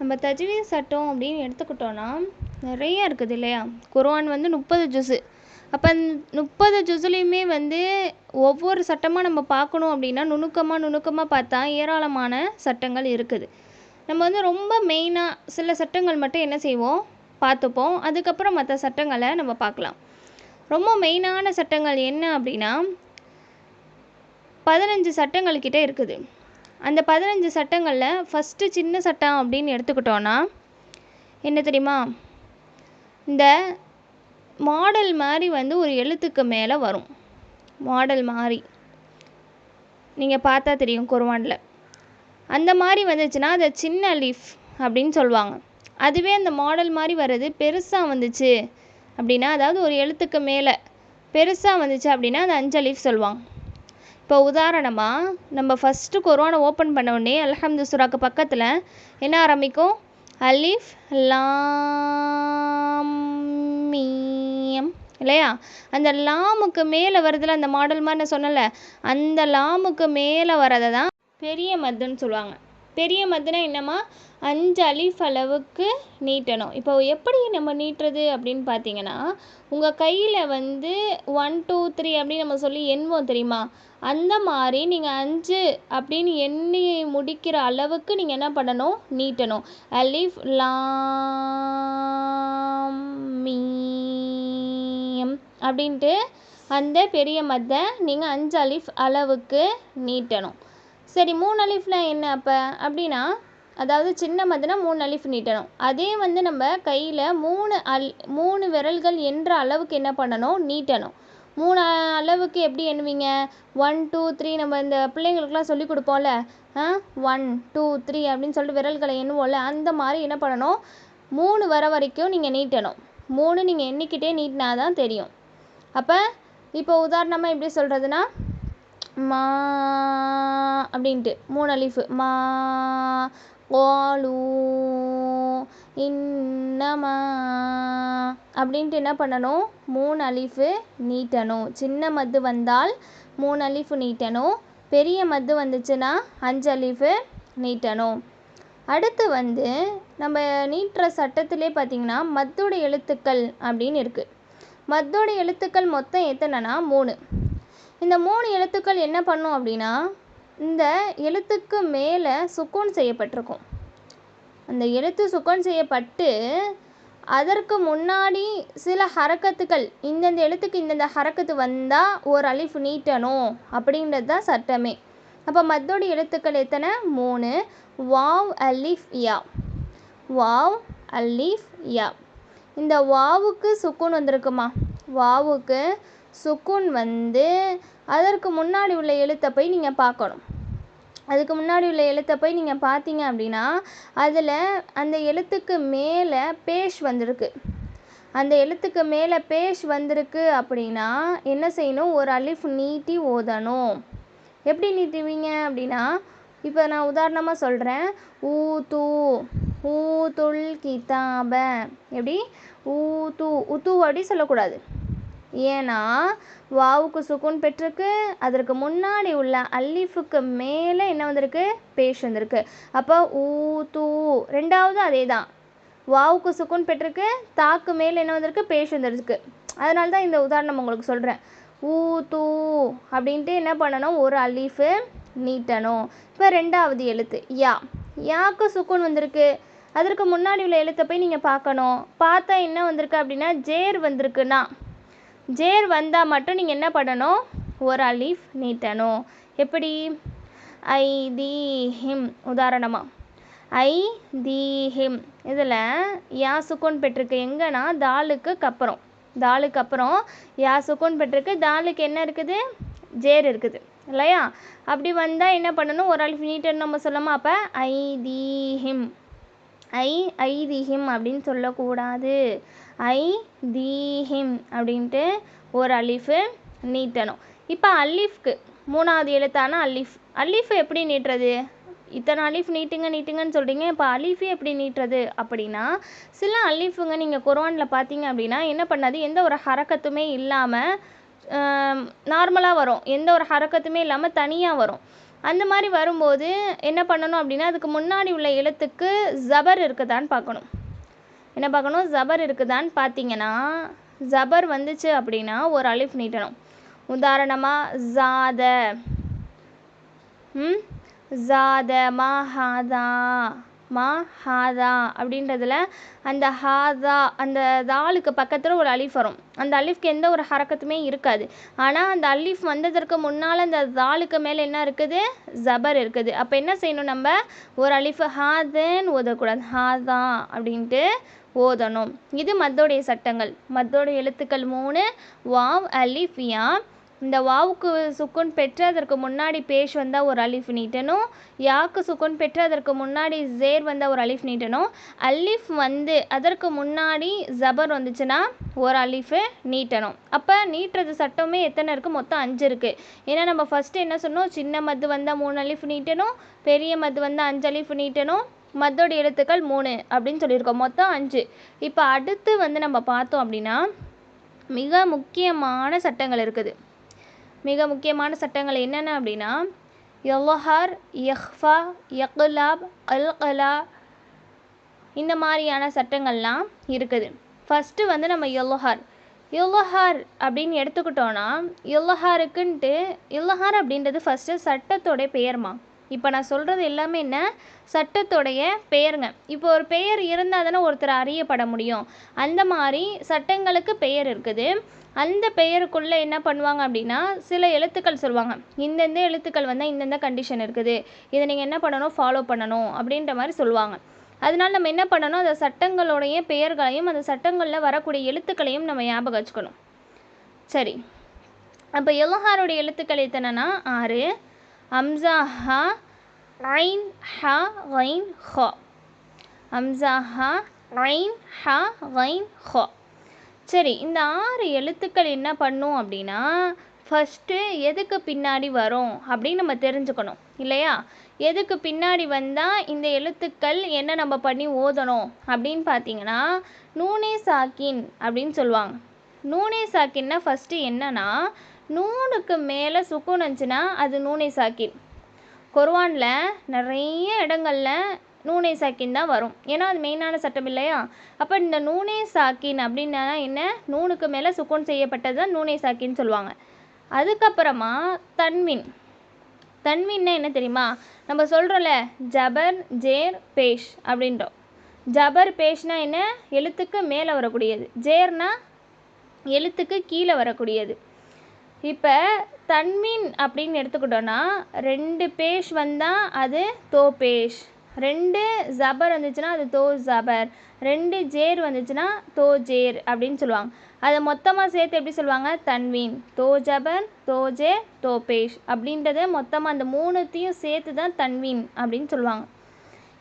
நம்ம தஜ்வீத் சட்டம் அப்படின்னு எடுத்துக்கிட்டோன்னா நிறைய இருக்குது இல்லையா? குர்ஆன் வந்து 30 ஜுஸு. அப்போ 30 ஜுஸுலேயுமே வந்து ஒவ்வொரு சட்டமாக நம்ம பார்க்கணும் அப்படின்னா நுணுக்கமாக பார்த்தா ஏராளமான சட்டங்கள் இருக்குது. நம்ம வந்து ரொம்ப மெயினாக சில சட்டங்கள் மட்டும் என்ன செய்வோம், பார்த்துப்போம். அதுக்கப்புறம் மற்ற சட்டங்களை நம்ம பார்க்கலாம். ரொம்ப மெயினான சட்டங்கள் என்ன அப்படின்னா 15 சட்டங்கள் கிட்ட இருக்குது. அந்த 15 சட்டங்களில் ஃபஸ்ட்டு சின்ன சட்டம் அப்படின்னு எடுத்துக்கிட்டோன்னா என்ன தெரியுமா? இந்த மாடல் மாதிரி வந்து ஒரு எழுத்துக்கு மேலே வரும். மாடல் மாதிரி நீங்கள் பார்த்தா தெரியும் குர்ஆனில். அந்த மாதிரி வந்துச்சுன்னா அதை சின்ன அலிஃப் அப்படின்னு சொல்லுவாங்க. அதுவே அந்த மாடல் மாதிரி வர்றது பெருசாக வந்துச்சு அப்படின்னா, அதாவது ஒரு எழுத்துக்கு மேலே பெருசாக வந்துச்சு அப்படின்னா அது 5 அலிஃப் சொல்லுவாங்க. இப்போ உதாரணமாக நம்ம ஃபஸ்ட்டு குர்ஆனை ஓப்பன் பண்ண உடனே அல்ஹம்து சூராக்கு பக்கத்தில் என்ன ஆரம்பிக்கும்? அலிஃப் லாம் மீம் இல்லையா? அந்த லாமுக்கு மேலே வருதுல, அந்த மாடல் மாதிரி நான் சொன்னல, அந்த லாமுக்கு மேலே வரதை தான் பெரிய மத்துன்னு சொல்லுவாங்க. பெரிய மத்துனா என்னம்மா? 5 அலிஃப் அளவுக்கு நீட்டணும். இப்போ எப்படி நம்ம நீட்டுறது அப்படின்னு பார்த்தீங்கன்னா, உங்கள் கையில் வந்து 1 2 3 அப்படின்னு நம்ம சொல்லி எண்ணுவோம் தெரியுமா? அந்த மாதிரி நீங்கள் 5 அப்படின்னு எண்ணி முடிக்கிற அளவுக்கு நீங்கள் என்ன பண்ணணும்? நீட்டணும். அலிஃப் லாம் மீம் அப்படின்ட்டு அந்த பெரிய மத்தை நீங்கள் 5 அலிஃப் அளவுக்கு நீட்டணும். சரி, 3 அலிஃப்லாம் என்ன அப்போ அப்படின்னா, அதாவது சின்ன மதுனா 3 அலிஃப் நீட்டணும். அதே வந்து நம்ம கையில் 3 விரல்கள் என்ற அளவுக்கு என்ன பண்ணணும்? நீட்டணும். 3 அளவுக்கு எப்படி எண்ணுவீங்க? 1 2 3 நம்ம இந்த பிள்ளைங்களுக்குலாம் சொல்லி கொடுப்போம்ல, 1 2 3 அப்படின்னு சொல்லிட்டு விரல்களை எண்ணுவோம்ல, அந்த மாதிரி என்ன பண்ணணும்? 3 வர வரைக்கும் நீங்கள் நீட்டணும். 3 நீங்கள் எண்ணிக்கிட்டே நீட்டினா தான் தெரியும். அப்போ இப்போ உதாரணமாக எப்படி சொல்கிறதுனா, மா அப்படின்ட்டு 3 அலிஃபு, மா காலு இன்னமா அப்படின்ட்டு என்ன பண்ணணும்? 3 அலிஃபு நீட்டணும். சின்ன மத்து வந்தால் 3 அலிஃபு நீட்டணும். பெரிய மத்து வந்துச்சுன்னா 5 அலிஃபு நீட்டணும். அடுத்து வந்து நம்ம நீட்டுற சட்டத்திலே பார்த்திங்கன்னா மத்தோட எழுத்துக்கள் அப்படின்னு இருக்குது. மத்தோட எழுத்துக்கள் மொத்தம் எத்தனைனா 3. இந்த 3 எழுத்துக்கள் என்ன பண்ணும் அப்படின்னா, இந்த எழுத்துக்கு மேலே சுக்கூன் செய்யப்பட்டிருக்கும். அந்த எழுத்து சுக்கூன் செய்யப்பட்டு அதற்கு முன்னாடி சில ஹரக்கத்துக்கள், இந்தந்த எழுத்துக்கு இந்தந்த ஹரக்கத்து வந்தால் ஒரு அலிஃப் நீட்டணும் அப்படின்றது தான் சட்டமே. அப்போ மத்தோட எழுத்துக்கள் எத்தனை? 3. வாவ் அலிஃப் யா, வாவ் அலிஃப் யா. இந்த வாவுக்கு சுக்கூன் வந்திருக்குமா? வாவுக்கு சுக்கூன் வந்து அதற்கு முன்னாடி உள்ள எழுத்தை போய் நீங்கள் பார்க்கணும். அதுக்கு முன்னாடி உள்ள எழுத்தை போய் நீங்கள் பார்த்தீங்க அப்படின்னா அதில் அந்த எழுத்துக்கு மேலே பேஷ் வந்திருக்கு. அந்த எழுத்துக்கு மேலே பேஷ் வந்திருக்கு அப்படின்னா என்ன செய்யணும்? ஒரு அலிஃப் நீட்டி ஓதணும். எப்படி நீட்டுவீங்க அப்படின்னா, இப்போ நான் உதாரணமாக சொல்கிறேன். ஊது ஊதுல் கிதாப. எப்படி? ஊது உத்து அப்படி சொல்லக்கூடாது. ஏன்னா வாவுக்கு சுக்கூன் பெற்றிருக்கு, அதற்கு முன்னாடி உள்ள அலிஃபுக்கு மேலே என்ன வந்திருக்கு? பேஷ் வந்திருக்கு. அப்போ ஊது ரெண்டாவது அதே தான். வாவுக்கு சுக்கூன் பெற்றிருக்கு, தாக்கு மேலே என்ன வந்திருக்கு? பேஷ் வந்திருக்கு. அதனால தான் இந்த உதாரணம் உங்களுக்கு சொல்கிறேன். ஊது அப்படின்ட்டு என்ன பண்ணணும்? ஒரு அலிஃபு நீட்டணும். இப்போ ரெண்டாவது எழுத்து யா, யாக்கு சுக்கூன் வந்திருக்கு. அதற்கு முன்னாடி உள்ள எழுத்தை போய் நீங்கள் பார்க்கணும். பார்த்தா என்ன வந்திருக்கு அப்படின்னா ஜேர் வந்திருக்குன்னா, ஜேர் வந்தால் மட்டும் நீங்கள் என்ன பண்ணணும்? ஒரு அலிஃப் நீட்டணும். எப்படி? ஐ தி ஹிம் உதாரணமாக ஐ தி ஹிம் இதில் யா சுக்கூன் பெற்றிருக்கு. எங்கன்னா தாலுக்கு அப்புறம், தாலுக்கு அப்புறம் யா சுக்கூன் பெற்றிருக்கு. தாலுக்கு என்ன இருக்குது? ஜேர் இருக்குது இல்லையா? அப்படி வந்தால் என்ன பண்ணணும்? ஒரு அலிஃப் நீட்டணும் நம்ம சொல்லலாமா? அப்போ ஐ தி ஹிம், ஐ தி ஹிம் அப்படின்னு சொல்லக்கூடாது. ஐ தி ஹிம் அப்படின்ட்டு ஒரு அலிஃபு நீட்டணும். இப்போ அலிஃப்க்கு மூணாவது எழுத்தான அலிஃப், அலிஃப் எப்படி நீட்டுறது? இத்தனை அலிஃப் நீட்டுங்கன்னு சொல்கிறீங்க. இப்போ அலிஃபே எப்படி நீட்டுறது அப்படின்னா, சில அலிஃபுங்க நீங்கள் குர்ஆனில் பார்த்தீங்க அப்படின்னா என்ன பண்ணாது? எந்த ஒரு ஹரக்கத்துமே இல்லாமல் நார்மலாக வரும். எந்த ஒரு ஹரக்கத்துமே இல்லாமல் தனியாக வரும். அந்த மாதிரி வரும்போது என்ன பண்ணணும் அப்படின்னா அதுக்கு முன்னாடி உள்ள எழுத்துக்கு ஜபர் இருக்குதான்னு பார்க்கணும். என்ன பார்க்கணும்? ஜபர் இருக்குதான்னு பார்த்தீங்கன்னா ஜபர் வந்துச்சு அப்படின்னா ஒரு அலிஃப் நீட்டணும். உதாரணமாக ஜாத, ஜாத மஹாதா, மஹாதா அப்படின்றதுல அந்த ஹாதா அந்த தாலுக்கு பக்கத்தில் ஒரு அலிஃப் வரும். அந்த அலிஃப்க்கு எந்த ஒரு ஹரக்கத்துமே இருக்காது. ஆனால் அந்த அலிஃப் வந்ததற்கு முன்னால் அந்த தாலுக்கு மேலே என்ன இருக்குது? ஜபர் இருக்குது. அப்போ என்ன செய்யணும்? நம்ம ஒரு அலிஃப் ஹாதன்னு ஓதக்கூடாது, ஹாதா அப்படின்ட்டு ஓதணும். இது மத்தோடைய சட்டங்கள். மத்தோடைய எழுத்துக்கள் 3, வாவ், அலிஃப், யா. இந்த வாவுக்கு சுக்குன் பெற்று அதற்கு முன்னாடி பேஷ் வந்தால் ஒரு அலிஃப் நீட்டணும். யாக்கு சுக்குன் பெற்று அதற்கு முன்னாடி ஜேர் வந்தால் ஒரு அலிஃப் நீட்டணும். அலிஃப் வந்து அதற்கு முன்னாடி ஜபர் வந்துச்சுன்னா ஒரு அலிஃபு நீட்டணும். அப்போ நீட்டுறது சட்டமே எத்தனை இருக்குது? மொத்தம் 5 இருக்குது. ஏன்னா நம்ம ஃபஸ்ட்டு என்ன சொன்னோம்? சின்ன மத்து வந்தால் 3 அலிஃப் நீட்டணும், பெரிய மத்து வந்தால் 5 அலிஃப் நீட்டணும், மத்தோட எழுத்துக்கள் 3 அப்படின்னு சொல்லியிருக்கோம். மொத்தம் 5. இப்போ அடுத்து வந்து நம்ம பார்த்தோம் அப்படின்னா மிக முக்கியமான சட்டங்கள் இருக்குது. மிக முக்கியமான சட்டங்கள் என்னென்ன அப்படின்னா யல்ஹர், யஹ்ஃபா, யக்லாப், அல்கலா, இந்த மாதிரியான சட்டங்கள்லாம் இருக்குது. ஃபஸ்ட்டு வந்து நம்ம யல்ஹர் அப்படின்னு எடுத்துக்கிட்டோன்னா யல்ஹருக்குன்ட்டு யல்ஹர் அப்படின்றது ஃபஸ்ட்டு சட்டத்தோடைய பெயர்மா. இப்போ நான் சொல்கிறது எல்லாமே என்ன? சட்டத்தோடைய பெயருங்க. இப்போ ஒரு பெயர் இருந்தால் தானே ஒருத்தர் அறியப்பட முடியும். அந்த மாதிரி சட்டங்களுக்கு பெயர் இருக்குது. அந்த பெயருக்குள்ளே என்ன பண்ணுவாங்க அப்படின்னா சில எழுத்துக்கள் சொல்லுவாங்க. இந்தந்த எழுத்துக்கள் வந்தால் இந்தந்த கண்டிஷன் இருக்குது, இதை நீங்கள் என்ன பண்ணணும்? ஃபாலோ பண்ணணும் அப்படின்ற மாதிரி சொல்லுவாங்க. அதனால் நம்ம என்ன பண்ணணும்? அந்த சட்டங்களுடைய பெயர்களையும் அந்த சட்டங்களில் வரக்கூடிய எழுத்துக்களையும் நம்ம ஞாபகம் வச்சுக்கணும். சரி, அப்போ யல்ஹருடைய எழுத்துக்கள் எத்தனைனா 6. ஹம்ஸா, ஹா, ஐன், ஹா, கைன், ஹா. ஹம்ஸா, ஹா, ஐன், ஹா, கைன், ஹா. சரி, இந்த 6 எழுத்துக்கள் என்ன பண்ணும் அப்படின்னா ஃபஸ்ட்டு எதுக்கு பின்னாடி வரும் அப்படின்னு நம்ம தெரிஞ்சுக்கணும் இல்லையா? எதுக்கு பின்னாடி வந்தால் இந்த எழுத்துக்கள் என்ன நம்ம பண்ணி ஓதணும் அப்படின்னு பார்த்தீங்கன்னா நூனே சாக்கின் அப்படின்னு சொல்லுவாங்க. நூனே சாக்கின்னா ஃபஸ்ட்டு என்னன்னா நூனுக்கு மேலே சுக்குன் இருந்துச்சுன்னா அது நூனே சாக்கின். குர்ஆனில் நிறைய இடங்களில் நூனே சாக்கின் தான் வரும். ஏன்னா அது மெயினான சட்டம் இல்லையா? அப்போ இந்த நூனே சாக்கின் அப்படின்னா என்ன? நூனுக்கு மேலே சுக்குன் செய்யப்பட்டது தான் நூனே சாக்கின்னு சொல்லுவாங்க. அதுக்கப்புறமா தன்வீன். தன்வீன்னா என்ன தெரியுமா? நம்ம சொல்கிறோம்ல ஜபர், ஜேர், பேஷ் அப்படின்றோம். ஜபர், பேஷ்னா என்ன? எழுத்துக்கு மேலே வரக்கூடியது. ஜேர்னா எழுத்துக்கு கீழே வரக்கூடியது. இப்போ தன்வீன் அப்படின்னு எடுத்துக்கிட்டோன்னா 2 பேஷ் வந்தால் அது தோ பேஷ், 2 ஜபர் வந்துச்சுன்னா அது தோ ஜபர், 2 ஜேர் வந்துச்சுன்னா தோ ஜேர் அப்படின்னு சொல்லுவாங்க. அதை மொத்தமாக சேர்த்து எப்படி சொல்லுவாங்க? தன்வீன், தோ ஜபர், தோ ஜேர், தோ பேஷ் அப்படின்றத மொத்தமாக அந்த 3த்தையும் சேர்த்து தான் தன்வீன் அப்படின்னு சொல்லுவாங்க.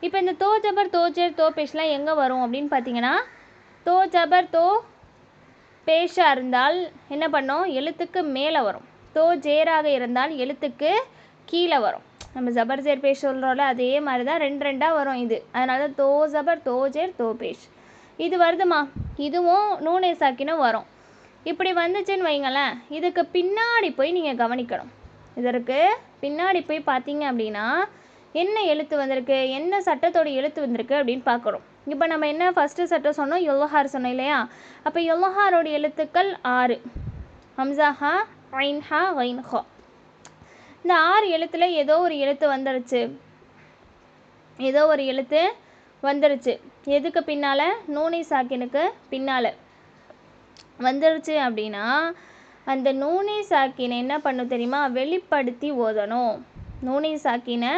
இப்போ இந்த தோ ஜபர், தோ ஜேர், தோ பேஷ்லாம் எங்கே வரும் அப்படின்னு பார்த்தீங்கன்னா தோ ஜபர், தோ பேஷாக இருந்தால் என்ன பண்ணோம்? எழுத்துக்கு மேலே வரும். தோ ஜேராக இருந்தால் எழுத்துக்கு கீழே வரும். நம்ம ஜபர் ஜேர் பேஷ் சொல்கிறோம்ல அதே மாதிரி தான் 2 வரும் இது. அதனால தான் தோ ஜபர், தோ ஜேர், தோ பேஷ் இது வருதுமா. இதுவும் நூனே சாக்கினும் வரும். இப்படி வந்துச்சுன்னு வைங்களேன், இதுக்கு பின்னாடி போய் நீங்கள் கவனிக்கணும். இதற்கு பின்னாடி போய் பார்த்தீங்க அப்படின்னா என்ன எழுத்து வந்திருக்கு, என்ன சட்டத்தோட எழுத்து வந்திருக்கு அப்படின்னு பார்க்குறோம். இப்போ நம்ம என்ன ஃபஸ்ட்டு சட்டம் சொன்னோம்? யல்ஹர் சொன்னோம் இல்லையா? அப்போ யல்ஹரோட எழுத்துக்கள் 6. ஹம்ஸா, ஹா, ஐன், ஹா, கைன், ஹா. இந்த 6 எழுத்தில் ஏதோ ஒரு எழுத்து வந்துருச்சு. ஏதோ ஒரு எழுத்து வந்துருச்சு. எதுக்கு பின்னால்? நூனே சாக்கினுக்கு பின்னால் வந்துருச்சு அப்படின்னா அந்த நூனே சாக்கினை என்ன பண்ணும் தெரியுமா? வெளிப்படுத்தி ஓதணும். நூனே சாக்கினை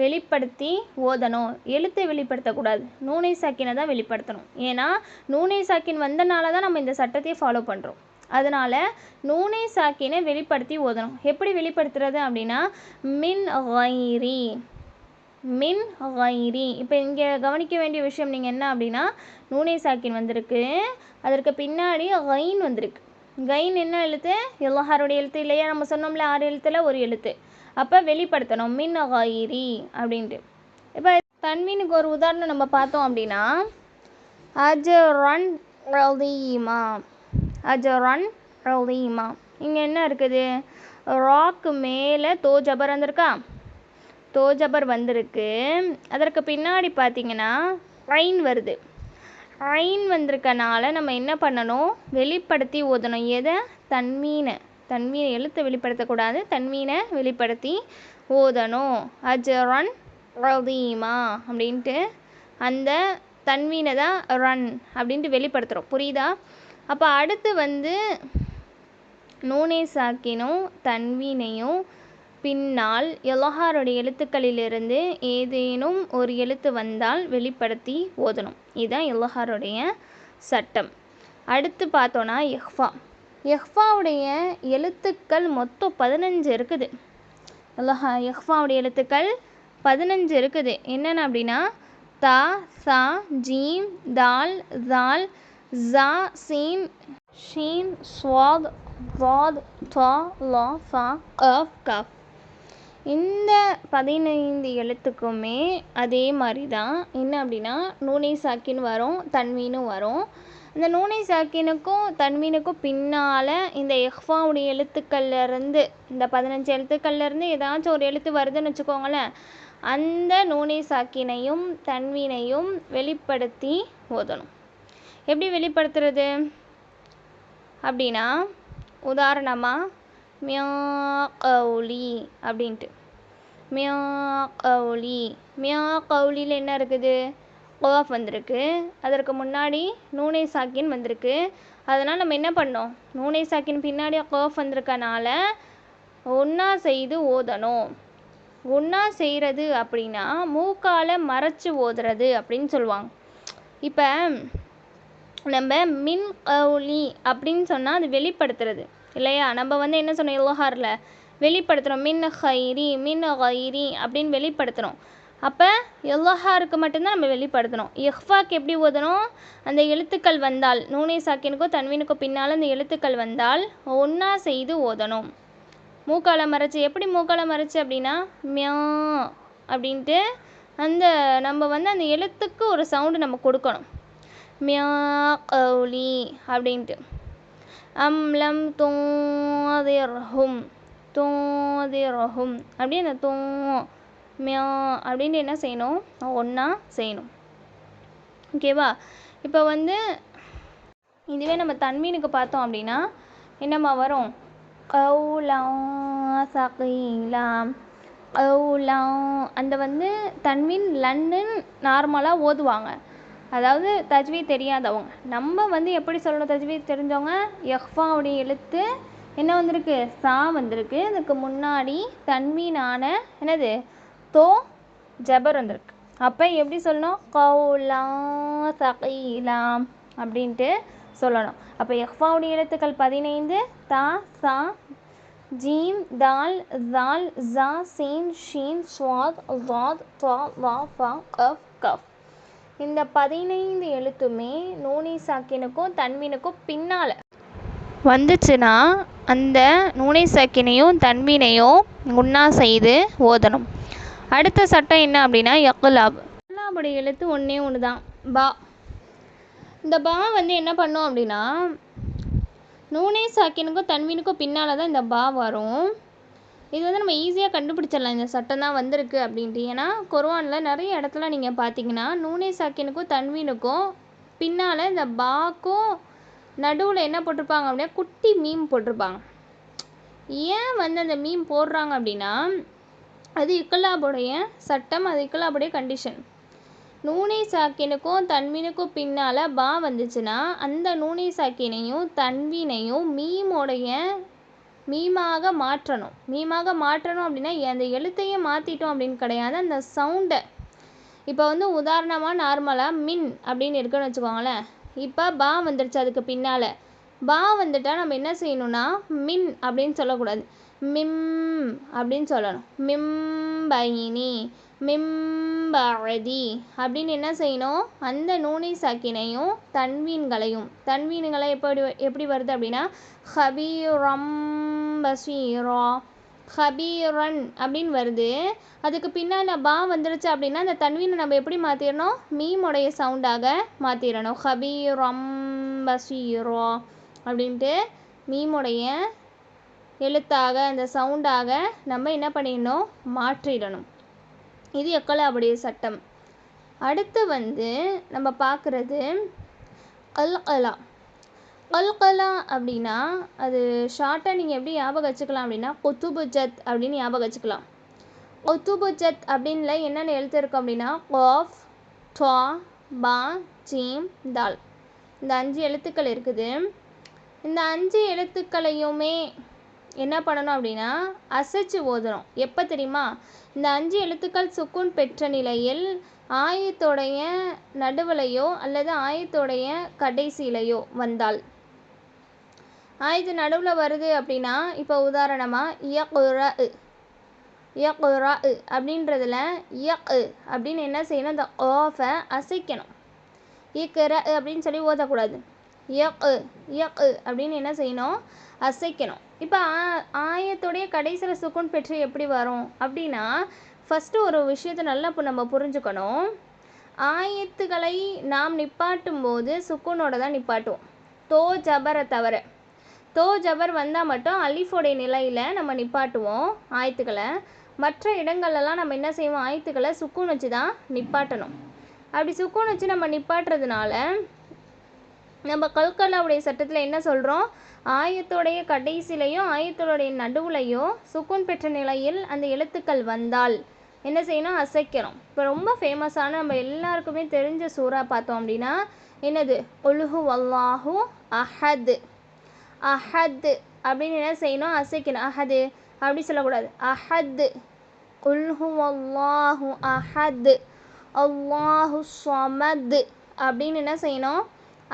வெளிப்படுத்தி ஓதணும். எழுத்தை வெளிப்படுத்தக்கூடாது, நூனே சாக்கினை தான் வெளிப்படுத்தணும். ஏன்னா நூனே சாக்கின் வந்தனால தான் நம்ம இந்த சட்டத்தையே ஃபாலோ பண்ணுறோம். அதனால் நூனே சாக்கினை வெளிப்படுத்தி ஓதணும். எப்படி வெளிப்படுத்துறது அப்படின்னா மின் கைரி, மின் கைரி. இப்போ இங்கே கவனிக்க வேண்டிய விஷயம் நீங்கள் என்ன அப்படின்னா நூனே சாக்கின் வந்திருக்கு, அதற்கு பின்னாடி கைன் வந்திருக்கு. கைன் என்ன எழுத்து? யல்ஹருடைய எழுத்து இல்லையா? நம்ம சொன்னோம்ல 6 எழுத்தில் ஒரு எழுத்து. அப்போ வெளிப்படுத்தணும் மின் கைரி அப்படின்ட்டு. இப்போ தன்வீனுக்கு ஒரு உதாரணம் நம்ம பார்த்தோம் அப்படின்னா அஜ்ரன் ரலீமா, அஜ்ரன் ரலீமா. இங்கே என்ன இருக்குது? ராக்கு மேலே தோ ஜபர் வந்திருக்கா, தோஜபர் வந்திருக்கு. அதற்கு பின்னாடி பார்த்தீங்கன்னா ஐன் வருது. ஐன் வந்திருக்கனால நம்ம என்ன பண்ணணும், வெளிப்படுத்தி ஓதணும். எதை? தன்மீனை எழுத்தை வெளிப்படுத்தக்கூடாது, தன்மீனை வெளிப்படுத்தி ஓதணும். அஜ்ரன் ரதீமா அப்படின்ட்டு அந்த தன்வீனை தான் ரன் அப்படின்ட்டு வெளிப்படுத்துகிறோம். புரியுதா? அப்போ அடுத்து வந்து நூனே சாக்கினும் தன்வீனையும் பின்னால் எலஹாருடைய எழுத்துக்களிலிருந்து ஏதேனும் ஒரு எழுத்து வந்தால் வெளிப்படுத்தி ஓதணும். இதுதான் எலஹாருடைய சட்டம். அடுத்து பார்த்தோன்னா எஹ்ஃபாவுடைய எழுத்துக்கள் மொத்தம் 15 இருக்குது. எஹ்ஃபாவுடைய எழுத்துக்கள் 15 இருக்குது. என்னென்ன அப்படின்னா தா, சா, ஜீம், தால், ஜால், ஜா, சீன், ஷீன், ஸ்வாத், வாத், தா, லா, ஃபா, கஃப், கஃப். இந்த 15 எழுத்துக்குமே அதே மாதிரி தான். என்ன அப்படின்னா நூனை சாக்கின் வரும், தன்வீனும் வரும். இந்த நூனை சாக்கினுக்கும் தன்வீனுக்கும் பின்னால் இந்த எஹ்ஃபாவுடைய எழுத்துக்கள்லேருந்து, இந்த 15 எழுத்துக்கள்லேருந்து ஏதாச்சும் ஒரு எழுத்து வருதுன்னு வச்சுக்கோங்களேன், அந்த நூனை சாக்கினையும் தன்வீனையும் வெளிப்படுத்தி ஓதணும். எப்படி வெளிப்படுத்துறது அப்படின்னா, உதாரணமாக மியா கௌலி அப்படின்ட்டு, மியா கௌலி. மியா கௌலியில் என்ன இருக்குது? கஃப் வந்திருக்கு. அதற்கு முன்னாடி நூனை சாக்கின் வந்திருக்கு. அதனால் நம்ம என்ன பண்ணோம், நூனை சாக்கின் பின்னாடி கஃப் வந்திருக்கனால ஒன்றா செய்து ஓதணும். ஒன்றா செய்கிறது அப்படின்னா மூக்கால் மறைச்சி ஓதுறது அப்படின்னு சொல்லுவாங்க. இப்போ நம்ம மின் கௌலி அப்படின்னு சொன்னால் அது வெளிப்படுத்துறது இல்லையா? நம்ம வந்து என்ன சொன்னோம், இலஹாரில் வெளிப்படுத்துகிறோம். மின் ஹைரி, மின் ஹைரி அப்படின்னு வெளிப்படுத்துகிறோம். அப்போ இலஹாருக்கு மட்டும்தான் நம்ம வெளிப்படுத்தணும். இஹ்ஃபாக்கு எப்படி ஓதணும்? அந்த எழுத்துக்கள் வந்தால், நூனை சாக்கினுக்கோ தன்வீனுக்கோ பின்னால் அந்த எழுத்துக்கள் வந்தால் ஒன்றா செய்து ஓதணும். மூக்கால மறைச்சி. எப்படி மூக்கால மறைச்சி அப்படின்னா மியா அப்படின்ட்டு அந்த நம்ம வந்து அந்த எழுத்துக்கு ஒரு சவுண்டு நம்ம கொடுக்கணும். மியா கௌலி அப்படின்ட்டு. அம்லம் தோதிர்ஹும், தோதிர்ஹும் அப்படி அந்த மியா அப்படின்ட்டு என்ன செய்யணும், ஒன்றா செய்யணும். ஓகேவா? இப்போ வந்து இதுவே நம்ம தன்வீனுக்கு பார்த்தோம் அப்படின்னா என்னம்மா வரும்? கௌலா சகீலா, கௌலா. அந்த வந்து தன்வீன் லன்னு நார்மலாக ஓதுவாங்க. அதாவது தஜ்வீத் தெரியாதவங்க. நம்ம வந்து எப்படி சொல்லணும், தஜ்வீத் தெரிஞ்சவங்க, எஹ்ஃபாவுடைய எழுத்து என்ன வந்திருக்கு? சா வந்திருக்கு. அதுக்கு முன்னாடி தன்வீனான என்னது தோ ஜபர் வந்திருக்கு. அப்போ எப்படி சொல்லணும்? கௌலா சகீலா அப்படின்ட்டு சொல்லணும். அப்போ எஹ்ஃபாவுடைய எழுத்துக்கள் 15. தா, சா, ஜீம், தால், ஜால், ஜா, சீன், ஷீன், ஸ்வாத், வாத், தா, லா, ஃபா, கஃப், கஃப். இந்த 15 எழுத்துமே நூனை சாக்கினுக்கும் தன்வீனுக்கும் பின்னால் வந்துச்சுன்னா அந்த நூனை சாக்கினையும் தன்வீனையும் ஒன்றா செய்து ஓதணும். அடுத்த சட்டம் என்ன அப்படின்னா யக்லாப். யக்லாபுடைய எழுத்து ஒன்றே ஒன்று தான், பா. இந்த பா வந்து என்ன பண்ணோம் அப்படின்னா நூனை சாக்கினுக்கும் தன்வீனுக்கும் பின்னால் தான் இந்த பா வரும். இது வந்து நம்ம ஈஸியாக கண்டுபிடிச்சிடலாம், இந்த சட்டம் தான் வந்திருக்கு அப்படின்ட்டு. ஏன்னா குர்ஆனில் நிறைய இடத்துல நீங்கள் பார்த்தீங்கன்னா நூனை சாக்கினுக்கும் தன்வீனுக்கும் பின்னால் இந்த பாக்கும் நடுவில் என்ன போட்டிருப்பாங்க அப்படின்னா குட்டி மீம் போட்டிருப்பாங்க. ஏன் வந்து அந்த மீம் போடுறாங்க அப்படின்னா அது இக்லாபுடைய சட்டம், அது இக்லாபுடைய கண்டிஷன். நூனை சாக்கினுக்கும் தன்வீனுக்கும் பின்னால் பா வந்துச்சுன்னா அந்த நூனை சாக்கினையும் தன்வீனையும் மீமாக மாற்றணும். மீமாக மாற்றணும் அப்படின்னா அந்த எழுத்தையே மாற்றிட்டோம் அப்படின்னு கிடையாது, அந்த சவுண்டை. இப்போ வந்து உதாரணமாக நார்மலாக மின் அப்படின்னு இருக்குன்னு வச்சுக்கோங்களேன். இப்போ பா வந்துடுச்சு, அதுக்கு பின்னால் பா வந்துட்டால் நம்ம என்ன செய்யணும்னா மின் அப்படின்னு சொல்லக்கூடாது, மிம் அப்படின்னு சொல்லணும். மிம்பைனி, மிம்பதி அப்படின்னு என்ன செய்யணும், அந்த நூனை சாக்கினையும் தன்வீன்களை எப்படி வருது அப்படின்னா ஹபீரம் பசீரா, ஹபீரன் அப்படின்னு வருது. அதுக்கு பின்னால் பா வந்துடுச்சு அப்படின்னா அந்த தன்வீனை நம்ம எப்படி மாற்றிடணும், மீமுடைய சவுண்டாக மாற்றிடணும். ஹபீரம் பசீரா அப்படின்ட்டு மீமுடைய எழுத்தாக அந்த சவுண்டாக நம்ம என்ன பண்ணிடணும், மாற்றிடணும். இது எக்கலாவுடைய சட்டம். அடுத்து வந்து நம்ம பார்க்குறது கல்கலா. கல்கலா அப்படின்னா அது ஷார்ட்டாக நீங்கள் எப்படி ஞாபகம் வச்சுக்கலாம் அப்படின்னா குத்துபுஜத் அப்படின்னு ஞாபகம் வச்சுக்கலாம். குத்துபுஜத் அப்படின்ல என்னென்ன எழுத்து இருக்கும் அப்படின்னா காஃப், டா, பா, ஜீம், தால். இந்த 5 எழுத்துக்கள் இருக்குது. இந்த 5 எழுத்துக்களையுமே என்ன பண்ணணும் அப்படின்னா அசைச்சு ஓதணும். எப்போ தெரியுமா? இந்த 5 எழுத்துக்கள் சுக்குன் பெற்ற நிலையில் ஆயத்தோடைய நடுவுலையோ அல்லது ஆயத்தோடைய கடைசியிலையோ வந்தால். ஆயத்து நடுவில் வருது அப்படின்னா இப்போ உதாரணமாக யக்ர யக்ர அப்படின்றதுல யக் அப்படின்னு என்ன செய்யணும்? இந்த ஆஃபை அசைக்கணும். இக்ர அப்படின்னு சொல்லி ஓதக்கூடாது. யக் யக் அப்படின்னு என்ன செய்யணும்? அசைக்கணும். இப்போ ஆயத்தோடைய கடைசியில் சுக்குன் பெற்று எப்படி வரும் அப்படின்னா ஃபஸ்ட்டு ஒரு விஷயத்தை நல்லா இப்போ நம்ம புரிஞ்சுக்கணும். ஆயத்துக்களை நாம் நிப்பாட்டும் போது சுக்குனோட தான் நிப்பாட்டுவோம். தோ ஜபரை தவிர. தோ ஜபர் வந்தால் மட்டும் அலிஃபோடைய நிலையில் நம்ம நிப்பாட்டுவோம் ஆயத்துக்களை. மற்ற இடங்கள்லாம் நம்ம என்ன செய்வோம்? ஆயத்துக்களை சுக்குன் வச்சு தான் நிப்பாட்டணும். அப்படி சுக்குன் வச்சு நம்ம நிப்பாட்டுறதுனால நம்ம கல்கலாவுடைய சட்டத்தில் என்ன சொல்கிறோம்? ஆயத்தோடைய கடைசிலையும் ஆயத்தோடைய நடுவுலையும் சுக்குன் பெற்ற நிலையில் அந்த எழுத்துக்கள் வந்தால் என்ன செய்யணும்? அசைக்கணும். இப்போ ரொம்ப ஃபேமஸான நம்ம எல்லாருக்குமே தெரிஞ்ச சூறா பார்த்தோம் அப்படின்னா என்னது? குல்ஹு வல்லாஹு அஹத். அஹத் அப்படின்னு என்ன செய்யணும்? அசைக்கணும். அஹது அப்படி சொல்லக்கூடாது. அஹத். குல்ஹு வல்லாஹு அஹத் அல்லாஹு ஸமத் அப்படின்னு என்ன செய்யணும்?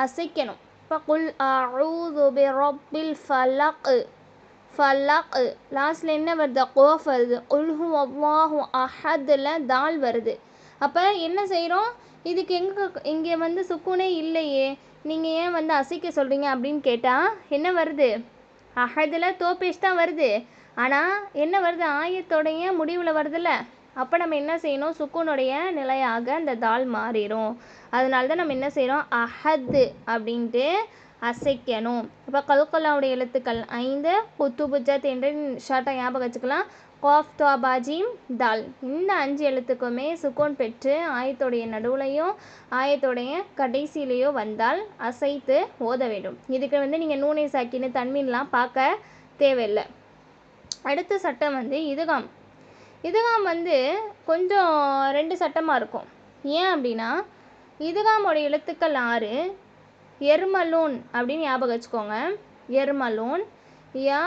அசைக்கணும். இப்போ குல் அஊது பிரப்பில் ஃபலக். ஃபலக் லாஸ்ட்டில் என்ன வருது? கோஃப் வருது. குல்ஹு அல்லாஹு அஹதில் தால் வருது. அப்போ என்ன செய்கிறோம்? இதுக்கு இங்கே வந்து சுக்குனே இல்லையே, நீங்கள் ஏன் வந்து அசைக்க சொல்கிறீங்க அப்படின்னு கேட்டால் என்ன வருது? அஹதில் தோப்பேஷ் தான் வருது. ஆனால் என்ன வருது? ஆயத்தோடைய முடிவில் வருதுல்ல. அப்போ நம்ம என்ன செய்யணும்? சுக்குனுடைய நிலையாக அந்த தால் மாறிடும். அதனால தான் நம்ம என்ன செய்கிறோம்? அஹத் அப்படின்ட்டு அசைக்கணும். இப்போ கல்கலாவுடைய எழுத்துக்கள் 5 குத்துபுஜத் என்று ஷார்ட்டாக ஞாபகம் வச்சுக்கலாம். காஃப், தா, பா, ஜீம், தால். இந்த 5 எழுத்துக்குமே சுக்குன் பெற்று ஆயத்தோடைய நடுவுலையும் ஆயத்தோடைய கடைசியிலையோ வந்தால் அசைத்து ஓத வேண்டும். இதுக்கு வந்து நீங்கள் நூனை சாக்கின்னு தன்மீன்லாம் பார்க்க தேவையில்லை. அடுத்த சட்டம் வந்து இதுகாம். இதுகாம் வந்து கொஞ்சம் 2 சட்டமாக இருக்கும். ஏன் அப்படின்னா இதுகாமோடைய எழுத்துக்கள் 6. எர்மலூன் அப்படின்னு ஞாபகம் வச்சுக்கோங்க. எர்மலூன் யா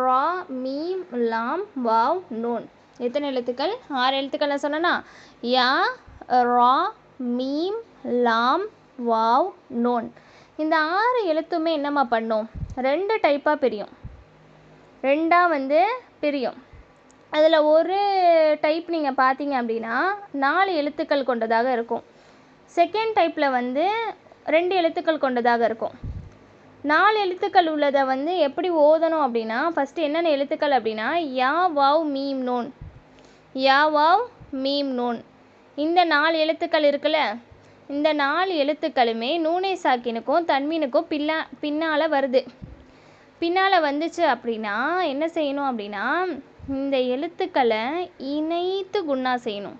ரா மீம் லாம் வாவ் நூன். எத்தனை எழுத்துக்கள்? 6 எழுத்துக்கள் நான் சொன்னேன்னா யா ரா மீம் லாம் வாவ் நூன். இந்த 6 எழுத்துமே என்னம்மா பண்ணும்? 2 டைப்பாக பிரியும். 2ஆக வந்து பிரியும். அதில் ஒரு டைப் நீங்கள் பார்த்தீங்க அப்படின்னா 4 எழுத்துக்கள் கொண்டதாக இருக்கும். செகண்ட் டைப்பில் வந்து 2 எழுத்துக்கள் கொண்டதாக இருக்கும். 4 எழுத்துக்கள் உள்ளதை வந்து எப்படி ஓதணும் அப்படின்னா ஃபஸ்ட்டு என்னென்ன எழுத்துக்கள் அப்படின்னா yeah wow meme noon. Yeah wow meme noon. இந்த 4 எழுத்துக்கள் இருக்குல்ல, இந்த 4 எழுத்துக்களுமே நூனை சாக்கினுக்கும் தன்மீனுக்கும் பின்னால் வருது. பின்னால் வந்துச்சு அப்படின்னா என்ன செய்யணும் அப்படின்னா இந்த எழுத்துக்களை இணைத்து குன்னா செய்யணும்.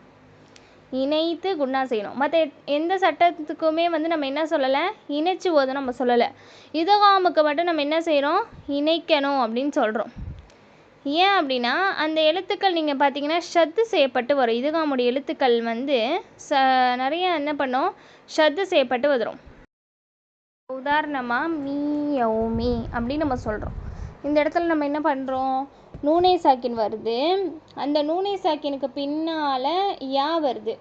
இணைத்து குன்னா செய்யணும். மற்ற எந்த சட்டத்துக்குமே வந்து நம்ம என்ன சொல்லலை? இணைச்சி ஓதணும் நம்ம சொல்லலை. இதுகாமுக்கு மட்டும் நம்ம என்ன செய்கிறோம்? இணைக்கணும் அப்படின்னு சொல்கிறோம். ஏன் அப்படின்னா அந்த எழுத்துக்கள் நீங்கள் பார்த்தீங்கன்னா ஷத்து செய்யப்பட்டு வரும். இதுகாமுடைய எழுத்துக்கள் வந்து நிறைய என்ன பண்ணோம்? ஷத்து செய்யப்பட்டு வந்துடும். உதாரணமாக மீ யௌமி அப்படின்னு நம்ம சொல்கிறோம். இந்த இடத்துல நம்ம என்ன பண்ணுறோம்? நூனை சாக்கின் வருது. அந்த நூனை சாக்கினுக்கு பின்னால் யா வருது.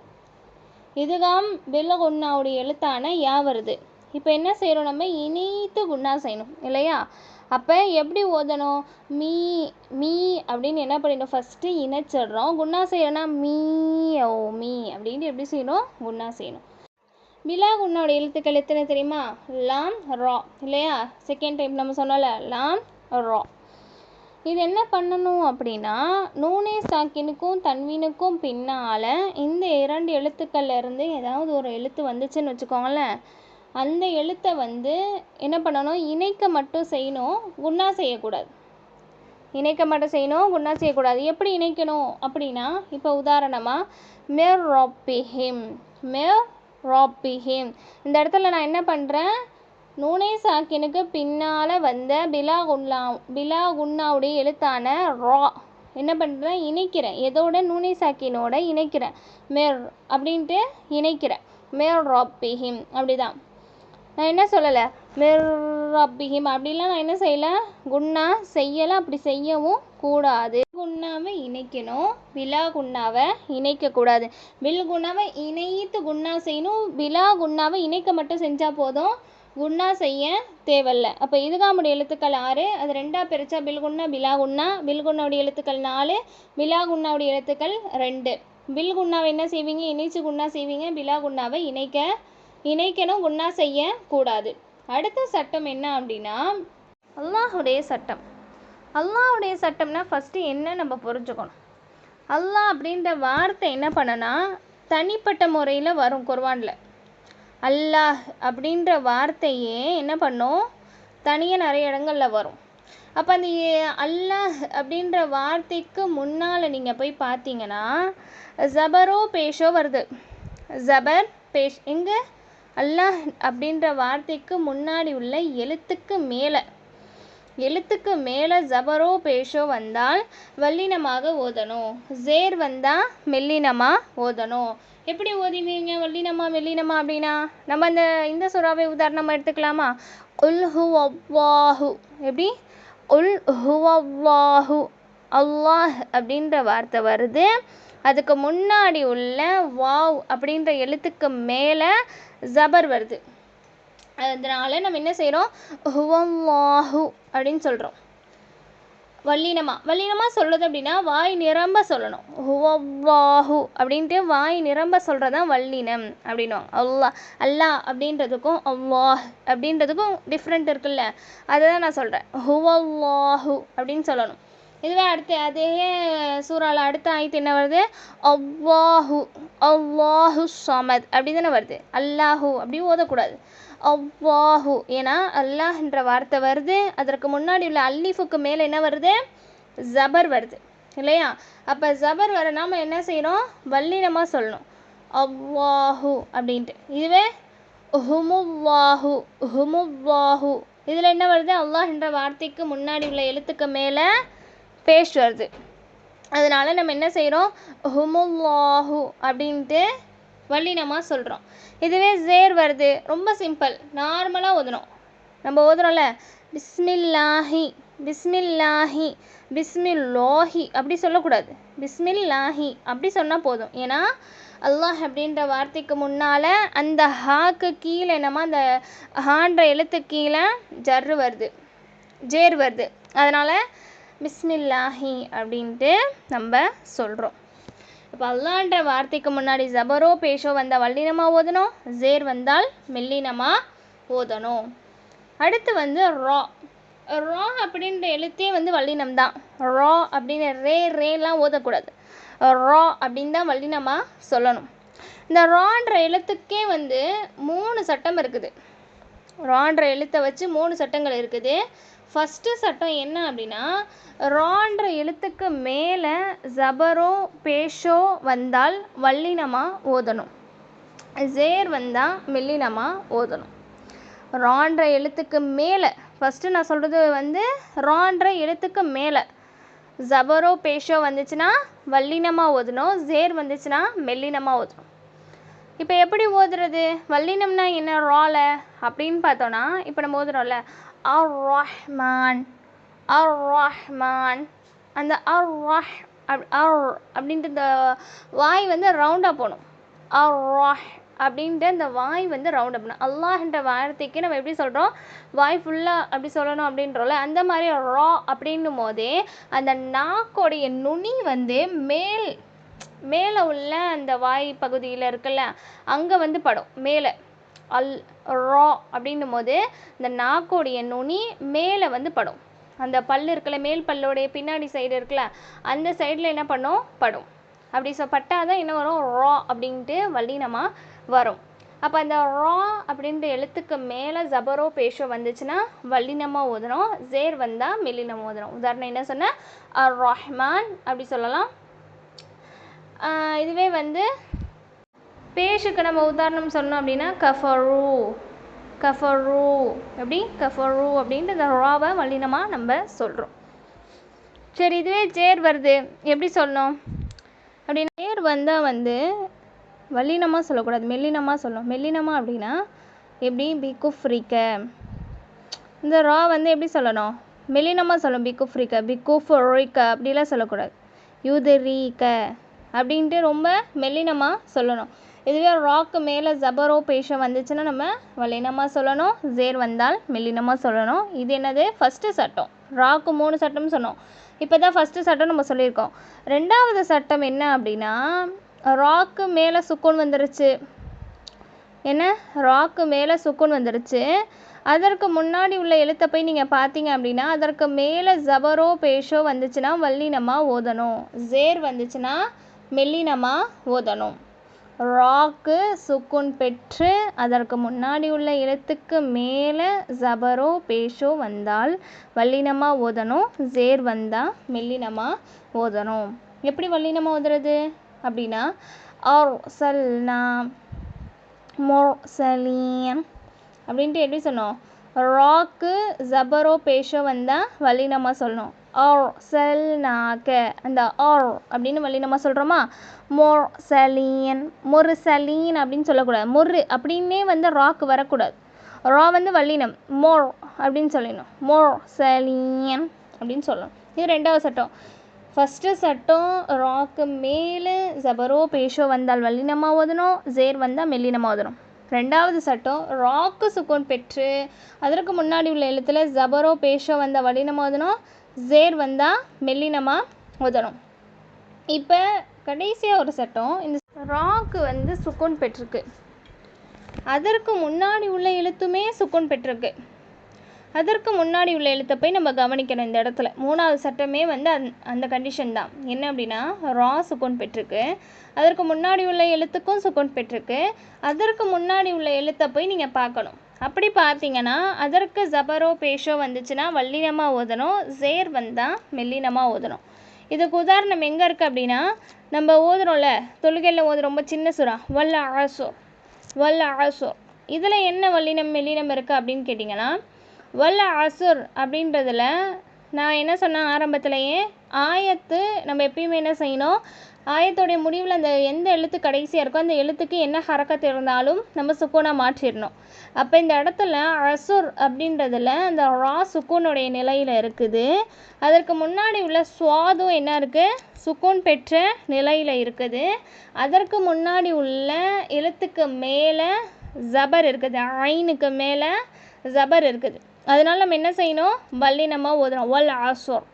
இதுகாம் பெல்ல குன்னாவுடைய எழுத்தான யா வருது. இப்போ என்ன செய்கிறோம்? நம்ம இணைத்து குன்னா செய்யணும் இல்லையா? அப்போ எப்படி ஓதணும்? மீ மீ அப்படின்னு என்ன பண்ணிடணும்? ஃபஸ்ட்டு இணைச்சிடுறோம். குன்னா செய்யறோன்னா மீ யௌமி அப்படின்ட்டு எப்படி செய்யணும்? குன்னா செய்யணும். பிலா குன்னாவுடைய எழுத்துக்கள் எத்தனை தெரியுமா? லாம் ரா இல்லையா? செகண்ட் டைம் நம்ம சொன்னோம்ல லாம் ரா. இது என்ன பண்ணணும் அப்படின்னா நூனே சாக்கினுக்கும் தன்வீனுக்கும் பின்னால் இந்த 2 எழுத்துக்கள்லேருந்து ஏதாவது ஒரு எழுத்து வந்துச்சுன்னு வச்சுக்கோங்களேன். அந்த எழுத்தை வந்து என்ன பண்ணணும்? இணைக்க மட்டும் செய்யணும். குன்னா செய்யக்கூடாது. இணைக்க மட்டும் செய்யணும், குன்னா செய்யக்கூடாது. எப்படி இணைக்கணும் அப்படின்னா, இப்போ உதாரணமாக மிர் ராப்பிஹிம் இந்த இடத்துல நான் என்ன பண்ணுறேன், நூனை சாக்கினுக்கு பின்னால் வந்த பிலா குன்னாவுடைய எழுத்தான ரா என்ன பண்ணுறேன், இணைக்கிறேன். எதோட, நூனை சாக்கினோட இணைக்கிறேன். மிர் அப்படின்ட்டு இணைக்கிறேன். மிர் ராப்பிஹிம் அப்படிதான். நான் என்ன சொல்லலை, மிர் ராப்பிஹிம் அப்படிலாம் நான் என்ன செய்யலை, குன்னா செய்யலை. அப்படி செய்யவும் கூடாது. குன்னாவை இணைக்கணும், பிலா குன்னாவை இணைக்கக்கூடாது. பில் குன்னாவை இணைத்து குன்னா செய்யணும், பிலா குன்னாவை இணைக்க மட்டும் செஞ்சால் போதும், குன்னா செய்ய தேவையில்லை. அப்போ இதுகாமுடைய எழுத்துக்கள் 6, அது 2ஆக பிரித்தா பில் குன்னா பிலா குன்னா. பில் குன்னாவுடைய எழுத்துக்கள் 4, பிலா குன்னாவுடைய எழுத்துக்கள் 2. பில் குன்னாவை என்ன செய்வீங்க, இணைச்சு குன்னா செய்வீங்க. பிலா குன்னாவை இணைக்கணும், குன்னா செய்யக்கூடாது. அடுத்த சட்டம் என்ன அப்படின்னா, அல்லாஹுடைய சட்டம். அல்லாஹுடைய சட்டம்னா ஃபஸ்ட்டு என்ன நம்ம புரிஞ்சுக்கணும். அல்லாஹ் அப்படின்ற வார்த்தை என்ன பண்ணனா தனிப்பட்ட முறையில் வரும் குர்ஆனில். அல்லாஹ் அப்படின்ற வார்த்தையே என்ன பண்ணும், தனியாக நிறைய இடங்களில் வரும். அப்போ அந்த அல்லாஹ் அப்படின்ற வார்த்தைக்கு முன்னால் நீங்கள் போய் பார்த்தீங்கன்னா ஜபரோ பேஷோ வருது. ஜபர் பேஷ் எங்கே, அல்லாஹ் அப்படின்ற வார்த்தைக்கு முன்னாடி உள்ள எழுத்துக்கு மேலே ஜபரோ பேஷோ வந்தால் வல்லினமாக ஓதணும். ஜேர் வந்தால் மெல்லினமாக ஓதணும். எப்படி ஓதிவீங்க வல்லினமா மெல்லினமா அப்படின்னா, நம்ம இந்த சூறாவை உதாரணமாக எடுத்துக்கலாமா. உல் ஹுவல்லாஹு, எப்படி உல் ஹுவல்லாஹு, அல்லாஹ் அப்படின்ற வார்த்தை வருது. அதுக்கு முன்னாடி உள்ள வாவ் அப்படின்ற எழுத்துக்கு மேலே ஜபர் வருது. அதனால நம்ம என்ன செய்கிறோம், ஹுவல்லாஹு அப்படின்னு சொல்கிறோம். வல்லினமாக சொல்கிறது அப்படின்னா வாய் நிரம்ப சொல்லணும். ஹுவல்லாஹு அப்படின்ட்டு வாய் நிரம்ப சொல்கிறது தான் வல்லினம் அப்படின்வாங்க. அல்லாஹ் அப்படின்றதுக்கும் அல்லாஹ் அப்படின்றதுக்கும் டிஃப்ரெண்ட் இருக்குல்ல, அதை தான் நான் சொல்கிறேன். ஹுவல்லாஹு அப்படின்னு சொல்லணும். இதுவே அடுத்து அதே சூறாவில் அடுத்த ஆயத்து என்ன வருது, அல்லாஹு ஸமத் அப்படி தானே வருது. அல்லாஹு அப்படி ஓதக்கூடாது, அல்லாஹு. ஏன்னா அல்லாஹ்ன்ற வார்த்தை வருது, அதற்கு முன்னாடி உள்ள அல்லிஃபுக்கு மேலே என்ன வருது, ஜபர் வருது இல்லையா. அப்போ ஜபர் வர நாம் என்ன செய்கிறோம், வல்லினமாக சொல்லணும் அல்லாஹு அப்படின்ட்டு. இதுவே ஹுமுல்லாஹு இதில் என்ன வருது, அல்லாஹ்ன்ற வார்த்தைக்கு முன்னாடி உள்ள எழுத்துக்கு மேலே பேஷ் வருது. அதனால நம்ம என்ன செய்கிறோம், ஹுமுல்லாஹு அப்படின்ட்டு வல்லினமாக சொல்கிறோம். இதுவே ஜேர் வருது, ரொம்ப சிம்பிள், நார்மலாக ஓதணும். நம்ம ஓதுறோம்ல, பிஸ்மில்லாஹி அப்படி சொல்லக்கூடாது. பிஸ்மில்லாஹி அப்படி சொன்னால் போதும். ஏன்னா அல்லாஹ் அப்படின்ற வார்த்தைக்கு முன்னால் அந்த ஹாக்கு கீழே என்னமா அந்த ஹான்ற எழுத்து கீழே ஜேர் வருது. அதனால் பிஸ்மில்லாஹி அப்படின்ட்டு நம்ம சொல்கிறோம். இப்போ அல்லான்ற வார்த்தைக்கு முன்னாடி ஜபரோ பேஷோ வந்தால் வல்லினமாக ஓதணும், ஜேர் வந்தால் மெல்லினமாக ஓதணும். அடுத்து ரா அப்படின்ற எழுத்தே வல்லினம் தான். ரா அப்படின்னு ரேலாம் ஓதக்கூடாது. ரா அப்படின்னு தான் வல்லினமாக சொல்லணும். இந்த ரான்ற எழுத்துக்கே 3 சட்டம் இருக்குது. ரான்ற எழுத்தை வச்சு 3 சட்டங்கள் இருக்குது. ஃபஸ்ட்டு சட்டம் என்ன அப்படின்னா, ரான்ற எழுத்துக்கு மேலே ஜபரோ பேஷோ வந்தால் வல்லினமாக ஓதணும், ஜேர் வந்தால் மெல்லினமாக ஓதணும். ரான்ற எழுத்துக்கு மேலே ஃபஸ்ட்டு நான் சொல்கிறது ரான்ற எழுத்துக்கு மேலே ஜபரோ பேஷோ வந்துச்சுன்னா வல்லினமாக ஓதணும், ஜேர் வந்துச்சுன்னா மெல்லினமாக ஓதணும். இப்போ எப்படி ஓதுறது, வல்லினம்னா என்ன ரால அப்படின்னு பார்த்தோன்னா, இப்போ நம்ம ஓதுறோம்ல அர் ரஹ்மான் அந்த அர் அப்படின்ட்டு இந்த வாய் ரவுண்டாக போகணும். அர் அப்படின்ட்டு அந்த வாய் ரவுண்டாக போகணும். அல்லாஹ்ன்ற வார்த்தைக்கு நம்ம எப்படி சொல்கிறோம், வாய் ஃபுல்லாக அப்படி சொல்லணும் அப்படின்றோம்ல, அந்த மாதிரி ரா அப்படின்னும் போதே அந்த நாக்கோடைய நுனி மேலே உள்ள அந்த வாய் பகுதியில் இருக்குல்ல, அங்கே படும் மேலே. ரா அப்படின்னும் போது இந்த நாக்கோடைய நுனி மேலே படும். அந்த பல் இருக்குல்ல, மேல் பல்லோடைய பின்னாடி சைடு இருக்குல்ல, அந்த சைடில் என்ன பண்ணும், படும். அப்படி பட்டாதான் என்ன வரும், ரா அப்படின்ட்டு வல்லினமாக வரும். அப்போ அந்த ரா அப்படின்ற எழுத்துக்கு மேலே ஜபரோ பேஷோ வந்துச்சுன்னா வல்லினமாக ஓதணும், ஜேர் வந்தால் மெல்லினமாக ஓதணும். உதாரணம் என்ன சொன்னேன், அர் ரஹ்மான் அப்படி சொல்லலாம். இதுவே வந்து பேஷுக்கு நம்ம உதாரணம் சொன்னோம் அப்படின்னா கஃபரு, கஃபரு எப்படி கஃபரு அப்படின்ட்டு இந்த ராவை வல்லினமாக நம்ம சொல்கிறோம். சரி, இதுவே ஜேர் வருது எப்படி சொல்லணும் அப்படின்னா, ஜேர் வந்தால் வந்து வல்லினமாக சொல்லக்கூடாது, மெல்லினமாக சொல்லணும். மெல்லினமாக அப்படின்னா எப்படி பிகுஃப்ரிக்க, இந்த ரா வந்து எப்படி சொல்லணும், மெல்லினமாக சொல்லணும். பிகுஃப்ரிக்க, பிகுஃப்ரிக்க அப்படிலாம் சொல்லக்கூடாது. யுதரீக்க அப்படின்ட்டு ரொம்ப மெல்லினமாக சொல்லணும். இதுவே ராக்கு மேலே ஜபரோ பேஷோ வந்துச்சுன்னா நம்ம வல்லினமாக சொல்லணும், ஜேர் வந்தால் மெல்லினமாக சொல்லணும். இது என்னது ஃபஸ்ட்டு சட்டம். ராக்கு 3 சட்டம் சொன்னோம், இப்போ தான் ஃபஸ்ட்டு சட்டம் நம்ம சொல்லியிருக்கோம். ரெண்டாவது சட்டம் என்ன அப்படின்னா, ராக்கு மேலே சுக்கூன் வந்துருச்சு, என்ன ராக்கு மேலே சுக்கூன் வந்துருச்சு, அதற்கு முன்னாடி உள்ள எழுத்தை போய் நீங்கள் பார்த்தீங்க அப்படின்னா அதற்கு மேலே ஜபரோ பேஷோ வந்துச்சுன்னா வல்லினமாக ஓதணும், ஜேர் வந்துச்சுன்னா மெல்லினமாக ஓதணும். ராக்கு சுக்கூன் பெற்று அதற்கு முன்னாடி உள்ள எழுத்துக்கு மேலே ஜபரோ பேஷோ வந்தால் வல்லினமாக ஓதணும், ஜேர் வந்தால் மெல்லினமாக ஓதணும். எப்படி வல்லினமாக ஓதுறது அப்படின்னா, அர்சல்னா, முர்சலீன் அப்படின்ட்டு எப்படி சொன்னோம், ராக்கு ஜபரோ பேஷோ வந்தால் வல்லினமாக சொல்லணும். அர்சல்னாக அந்த ஆர் அப்படின்னு வல்லினமாக சொல்கிறோமா. முர்சலீன், முர்சலீன் அப்படின்னு சொல்லக்கூடாது. முர்ரு அப்படின்னே வந்து ராக்கு வரக்கூடாது, ரா வந்து வல்லினம், மோர் அப்படின்னு சொல்லிடணும். முர்சலீன் அப்படின்னு சொல்லணும். இது ரெண்டாவது சட்டம். ஃபஸ்ட்டு சட்டம் ராக்கு மேலே ஜபரோ பேஷோ வந்தால் வல்லினமாக ஓதணும், ஜேர் வந்தால் மெல்லினமாக ஓதணும். ரெண்டாவது சட்டம் ராக்கு சுக்கூன் பெற்று அதற்கு முன்னாடி உள்ள எழுத்தில் ஜபரோ பேஷோ வந்தால் வல்லினமாக ஓதணும், ஜேர் வந்தால் மெல்லினமாக ஓதணும். இப்போ கடைசியாக ஒரு சட்டம், இந்த ராக்கு வந்து சுக்கூன் பெற்றிருக்கு, அதற்கு முன்னாடி உள்ள எழுத்துமே சுக்கூன் பெற்றிருக்கு, அதற்கு முன்னாடி உள்ள எழுத்தை போய் நம்ம கவனிக்கணும். இந்த இடத்துல மூணாவது சட்டமே வந்து அந்த கண்டிஷன் தான். என்ன அப்படின்னா, ரா சுக்கூன் பெற்றிருக்கு, அதற்கு முன்னாடி உள்ள எழுத்துக்கும் சுக்கூன் பெற்றிருக்கு, அதற்கு முன்னாடி உள்ள எழுத்தை போய் நீங்கள் பார்க்கணும். அப்படி பார்த்தீங்கன்னா அதற்கு ஜபரோ பேஷோ வந்துச்சுன்னா வல்லினமாக ஓதணும், ஜேர் வந்தால் மெல்லினமாக ஓதணும். இதுக்கு உதாரணம் எங்கே இருக்குது அப்படின்னா, நம்ம ஓதுறோம்ல தொழுகையில் ஓதுற ரொம்ப சின்ன சுறா வல்ல அசோர், வல்ல அசோர், இதில் என்ன வல்லினம் மெல்லினம் இருக்குது அப்படின்னு கேட்டிங்கன்னா, வல்ல அசுர் அப்படின்றதில் நான் என்ன சொன்னேன் ஆரம்பத்துலேயே, ஆயத்து நம்ம எப்பயுமே என்ன செய்யணும், ஆயத்தோடைய முடிவில் அந்த எந்த எழுத்து கடைசியாக இருக்கோ அந்த எழுத்துக்கு என்ன ஹரக்கத்து இருந்தாலும் நம்ம சுக்கூனாக மாற்றிடணும். அப்போ இந்த இடத்துல அசுர் அப்படின்றதில் அந்த ரா சுக்கூனுடைய நிலையில் இருக்குது, அதற்கு முன்னாடி உள்ள சுவாதும் என்ன இருக்குது, சுக்கூன் பெற்ற நிலையில் இருக்குது, அதற்கு முன்னாடி உள்ள எழுத்துக்கு மேலே ஜபர் இருக்குது, ஐனுக்கு மேலே ஜபர் இருக்குது. அதனால் நம்ம என்ன செய்யணும், வல்லினமாக ஓதுறோம், வல் அசுர்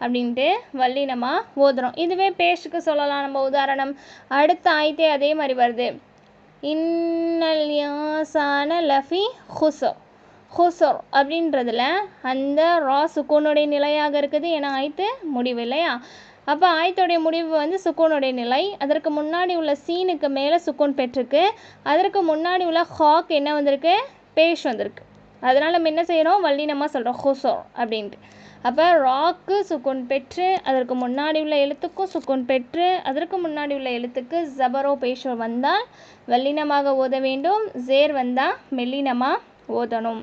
அப்படின்ட்டு வல்லினமாக ஓதுறோம். இதுவே பேஷுக்கு சொல்லலாம் நம்ம உதாரணம். அடுத்த ஆயத்தே அதே மாதிரி வருது, இன்னல் இன்சான லஃபி ஹுஸர், ஹுஸர் அப்படின்றதுல அந்த ரா சுக்கூனுடைய நிலையாக இருக்குது, ஏன்னா ஆயத்து முடிவு இல்லையா. அப்போ ஆயத்தோடைய முடிவு வந்து சுக்கூனுடைய நிலை, அதற்கு முன்னாடி உள்ள சீனுக்கு மேலே சுக்கூன் பெற்றிருக்கு, அதற்கு முன்னாடி உள்ள ஹாக்கு என்ன வந்திருக்கு, பேஷ் வந்திருக்கு. அதனால் நம்ம என்ன செய்கிறோம், வல்லினமாக சொல்கிறோம் ஹுஸர் அப்படின்ட்டு. அப்போ ராக்கு சுக்கூன் பெற்று அதற்கு முன்னாடி உள்ள எழுத்துக்கும் சுக்கூன் பெற்று அதற்கு முன்னாடி உள்ள எழுத்துக்கு ஜபரோ பேஷோ வந்தால் வல்லினமாக ஓத வேண்டும், ஜேர் வந்தால் மெல்லினமாக ஓதணும்.